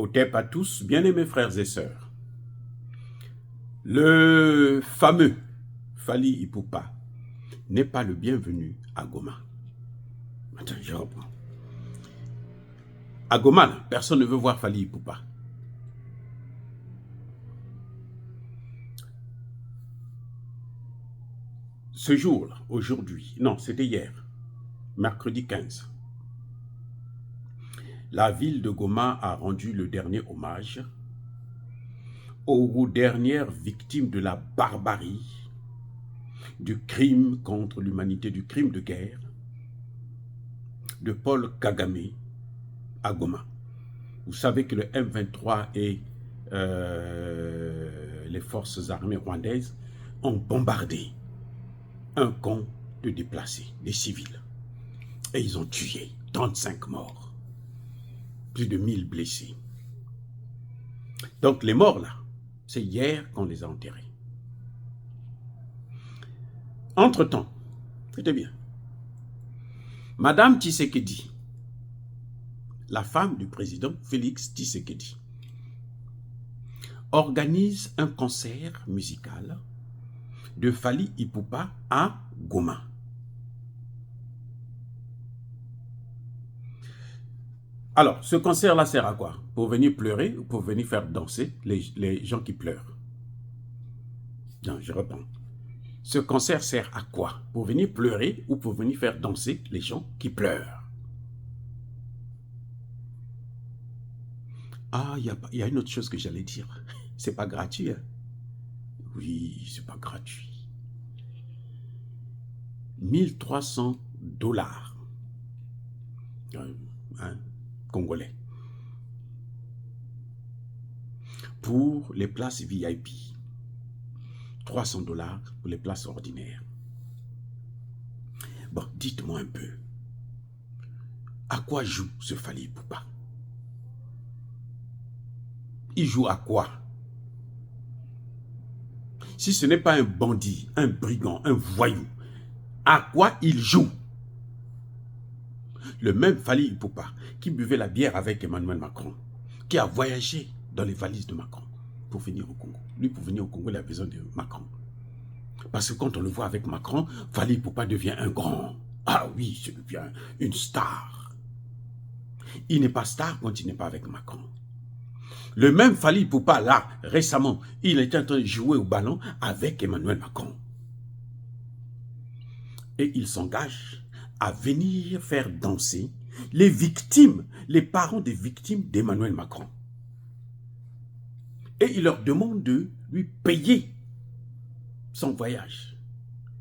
Otep à tous, bien-aimés frères et sœurs. Le fameux Fally Ipupa n'est pas le bienvenu à Goma. Attends, je reprends. À Goma, là, personne ne veut voir Fally Ipupa. Ce jour-là, aujourd'hui, non, c'était hier, mercredi 15, la ville de Goma a rendu le dernier hommage aux dernières victimes de la barbarie, du crime contre l'humanité, du crime de guerre de Paul Kagame à Goma. Vous savez que le M23 et les forces armées rwandaises ont bombardé un camp de déplacés, des civils. Et ils ont tué 35 morts, plus de 1000 blessés. Donc les morts là, c'est hier qu'on les a enterrés. Entre-temps, écoutez bien, Madame Tshisekedi, la femme du président Félix Tshisekedi, organise un concert musical de Fally Ipupa à Goma. Alors, ce concert-là sert à quoi? Pour venir pleurer ou pour venir faire danser les gens qui pleurent? Non, je reprends. Ce concert sert à quoi? Pour venir pleurer ou pour venir faire danser les gens qui pleurent? Ah, il y a une autre chose que j'allais dire. C'est pas gratuit. Hein? Oui, c'est pas gratuit. 1300 $. Hein, congolais. Pour les places VIP. 300 $ pour les places ordinaires. Bon, dites-moi un peu. À quoi joue ce Fally Ipupa? Il joue à quoi? Si ce n'est pas un bandit, un brigand, un voyou, à quoi il joue? Le même Fally Ipupa qui buvait la bière avec Emmanuel Macron, qui a voyagé dans les valises de Macron pour venir au Congo. Lui, pour venir au Congo, il a besoin de Macron. Parce que quand on le voit avec Macron, Fally Ipupa devient un grand. Ah oui, il devient une star. Il n'est pas star quand il n'est pas avec Macron. Le même Fally Ipupa, là, récemment, il était en train de jouer au ballon avec Emmanuel Macron. Et il s'engage à venir faire danser les victimes, les parents des victimes d'Emmanuel Macron. Et il leur demande de lui payer son voyage,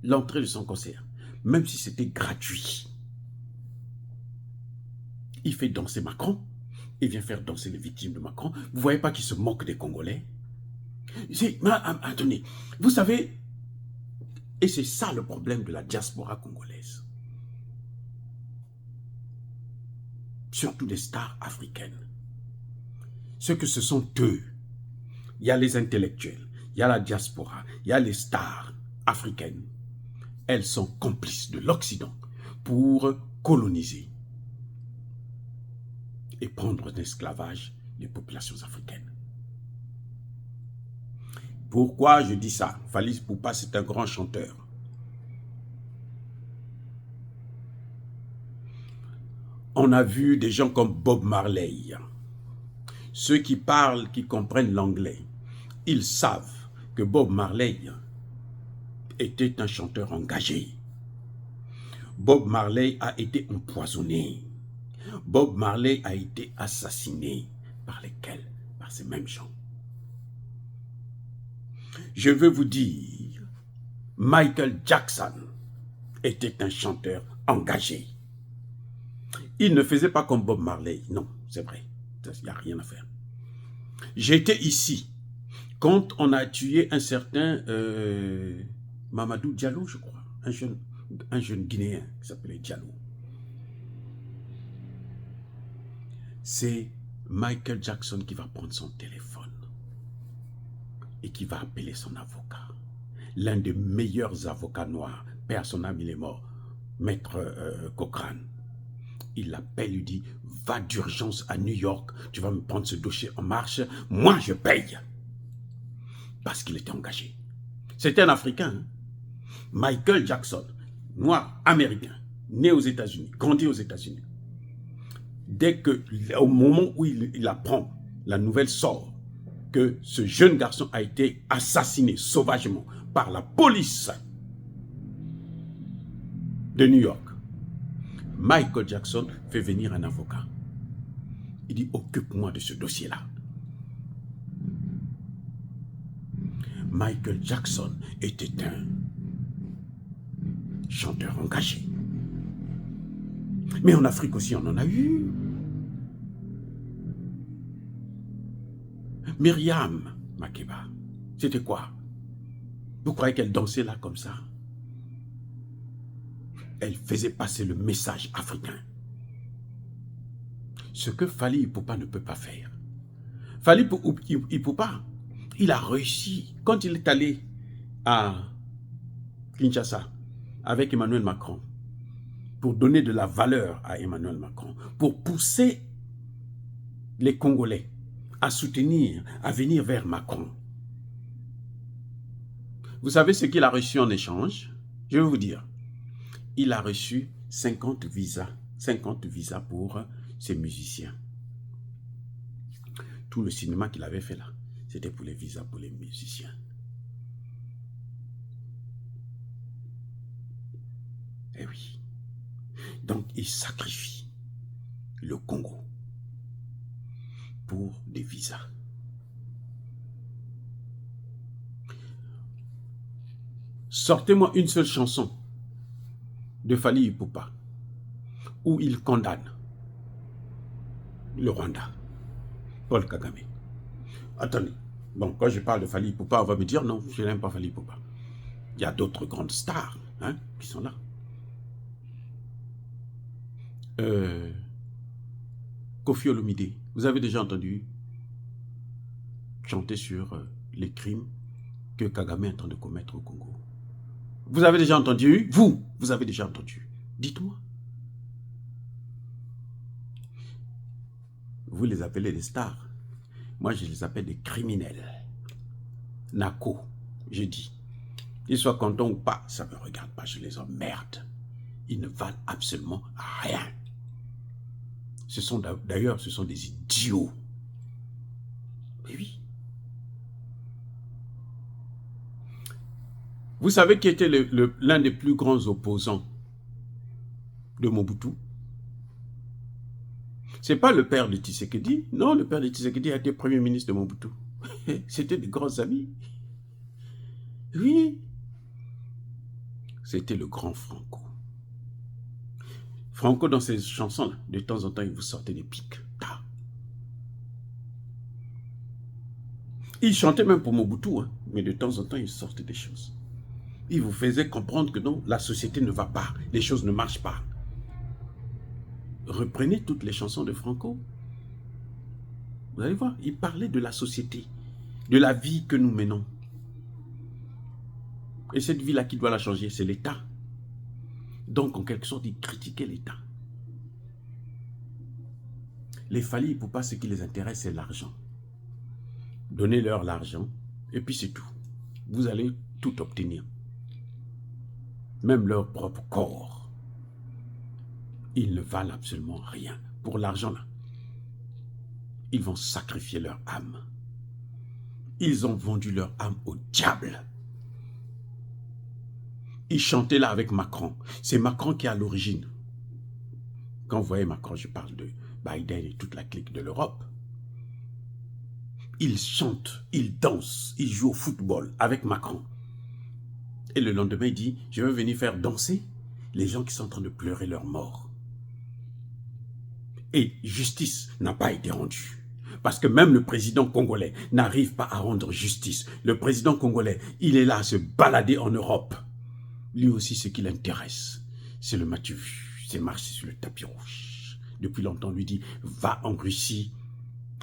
l'entrée de son concert, même si c'était gratuit. Il fait danser Macron, il vient faire danser les victimes de Macron. Vous ne voyez pas qu'il se moque des Congolais? Attendez, vous savez, et c'est ça le problème de la diaspora congolaise. Surtout les stars africaines. Ce que ce sont eux. Il y a les intellectuels, il y a la diaspora, il y a les stars africaines. Elles sont complices de l'Occident pour coloniser et prendre en esclavage les populations africaines. Pourquoi je dis ça? Fally Ipupa, c'est un grand chanteur. On a vu des gens comme Bob Marley. Ceux qui parlent, qui comprennent l'anglais, ils savent que Bob Marley était un chanteur engagé. Bob Marley a été empoisonné. Bob Marley a été assassiné. Par lesquels? Par ces mêmes gens. Je veux vous dire, Michael Jackson était un chanteur engagé. Il ne faisait pas comme Bob Marley. Non, c'est vrai. Il n'y a rien à faire. J'étais ici quand on a tué un certain Mamadou Diallo, je crois. Un jeune Guinéen qui s'appelait Diallo. C'est Michael Jackson qui va prendre son téléphone et qui va appeler son avocat. L'un des meilleurs avocats noirs, père son âme, il est mort, Maître Cochrane. Il l'appelle, lui dit, va d'urgence à New York, tu vas me prendre ce dossier en marche, moi je paye. Parce qu'il était engagé. C'était un Africain. Hein? Michael Jackson, noir, américain, né aux États-Unis, grandi aux États-Unis. Dès que, au moment où il apprend, la nouvelle sort, que ce jeune garçon a été assassiné sauvagement par la police de New York, Michael Jackson fait venir un avocat. Il dit, occupe-moi de ce dossier-là. Michael Jackson était un chanteur engagé. Mais en Afrique aussi, on en a eu. Myriam Makeba, c'était quoi? Vous croyez qu'elle dansait là comme ça? Elle faisait passer le message africain. Ce que Fally Ipupa ne peut pas faire. Fally Ipupa, il a réussi. Quand il est allé à Kinshasa avec Emmanuel Macron, pour donner de la valeur à Emmanuel Macron, pour pousser les Congolais à soutenir, à venir vers Macron. Vous savez ce qu'il a reçu en échange? Je vais vous dire. Il a reçu 50 visas pour ses musiciens. Tout le cinéma qu'il avait fait là, c'était pour les visas pour les musiciens. Eh oui. Donc, il sacrifie le Congo pour des visas. Sortez-moi une seule chanson de Fally Ipupa où il condamne le Rwanda, Paul Kagame. Attendez, bon, quand je parle de Fally Ipupa, on va me dire non, je n'aime pas Fally Ipupa. Il y a d'autres grandes stars hein, qui sont là. Koffi Olomide, vous avez déjà entendu chanter sur les crimes que Kagame est en train de commettre au Congo? Vous avez déjà entendu? Vous avez déjà entendu? Dites-moi. Vous les appelez des stars. Moi, je les appelle des criminels. Nako, je dis. Qu'ils soient contents ou pas, ça ne me regarde pas, je les emmerde. Ils ne valent absolument rien. D'ailleurs, ce sont des idiots. Mais oui. Vous savez qui était l'un des plus grands opposants de Mobutu? Ce n'est pas le père de Tshisekedi. Non, le père de Tshisekedi a été premier ministre de Mobutu. C'était des grands amis. Oui. C'était le grand Franco. Franco, dans ses chansons, là, de temps en temps, il vous sortait des pics. Il chantait même pour Mobutu, hein, mais de temps en temps, il sortait des choses. Il vous faisait comprendre que non, la société ne va pas, les choses ne marchent pas. Reprenez toutes les chansons de Franco. Vous allez voir, il parlait de la société, de la vie que nous menons. Et cette vie-là qui doit la changer, c'est l'État. Donc, en quelque sorte, il critiquait l'État. Les Fally Ipupa, ce qui les intéresse, c'est l'argent. Donnez-leur l'argent, et puis c'est tout. Vous allez tout obtenir. Même leur propre corps. Ils ne valent absolument rien. Pour l'argent, là, ils vont sacrifier leur âme. Ils ont vendu leur âme au diable. Ils chantaient là avec Macron. C'est Macron qui est à l'origine. Quand vous voyez Macron, je parle de Biden et toute la clique de l'Europe. Ils chantent, ils dansent, ils jouent au football avec Macron. Et le lendemain, il dit, je veux venir faire danser les gens qui sont en train de pleurer leur mort. Et justice n'a pas été rendue. Parce que même le président congolais n'arrive pas à rendre justice. Le président congolais, il est là à se balader en Europe. Lui aussi, ce qui l'intéresse, c'est le Mathieu, c'est marcher sur le tapis rouge. Depuis longtemps, on lui dit, va en Russie,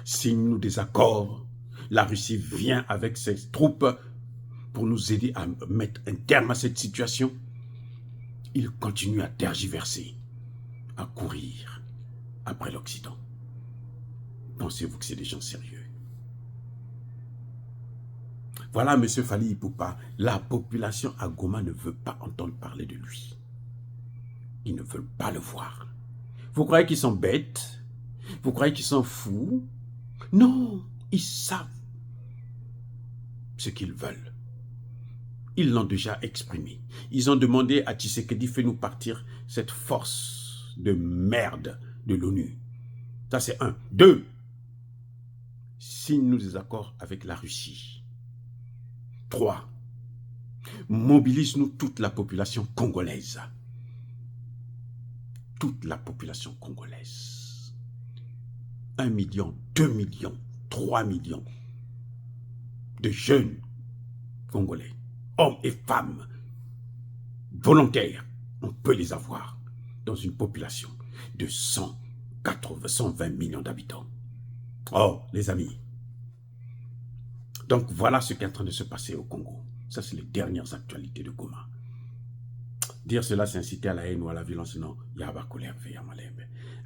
signe-nous des accords. La Russie vient avec ses troupes pour nous aider à mettre un terme à cette situation. Il continue à tergiverser, à courir après l'Occident. Pensez-vous que c'est des gens sérieux? Voilà, M. Fally Ipupa, la population à Goma ne veut pas entendre parler de lui. Ils ne veulent pas le voir. Vous croyez qu'ils sont bêtes? Vous croyez qu'ils sont fous? Non, ils savent ce qu'ils veulent. Ils l'ont déjà exprimé. Ils ont demandé à Tshisekedi, fais-nous partir cette force de merde de l'ONU. Ça, c'est un. Deux, signe-nous des accords avec la Russie. 3. Mobilise-nous toute la population congolaise. Toute la population congolaise. 1 million, 2 millions, 3 millions de jeunes congolais, hommes et femmes, volontaires. On peut les avoir dans une population de 120 millions d'habitants. Oh, les amis. Donc, voilà ce qui est en train de se passer au Congo. Ça, c'est les dernières actualités de Goma. Dire cela, c'est inciter à la haine ou à la violence. Non, il y a colère.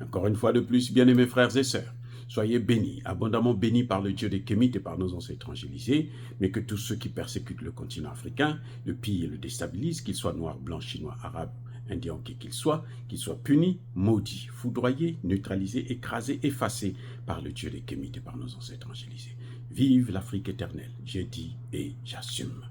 Encore une fois de plus, bien-aimés frères et sœurs, soyez bénis, abondamment bénis par le Dieu des Kémites et par nos ancêtres évangélisés, mais que tous ceux qui persécutent le continent africain, le pillent et le déstabilisent, qu'ils soient noirs, blancs, chinois, arabes, indiens, qu'ils soient punis, maudits, foudroyés, neutralisés, écrasés, effacés par le Dieu des Kémites et par nos ancêtres évangélisés. Vive l'Afrique éternelle, j'ai dit et j'assume.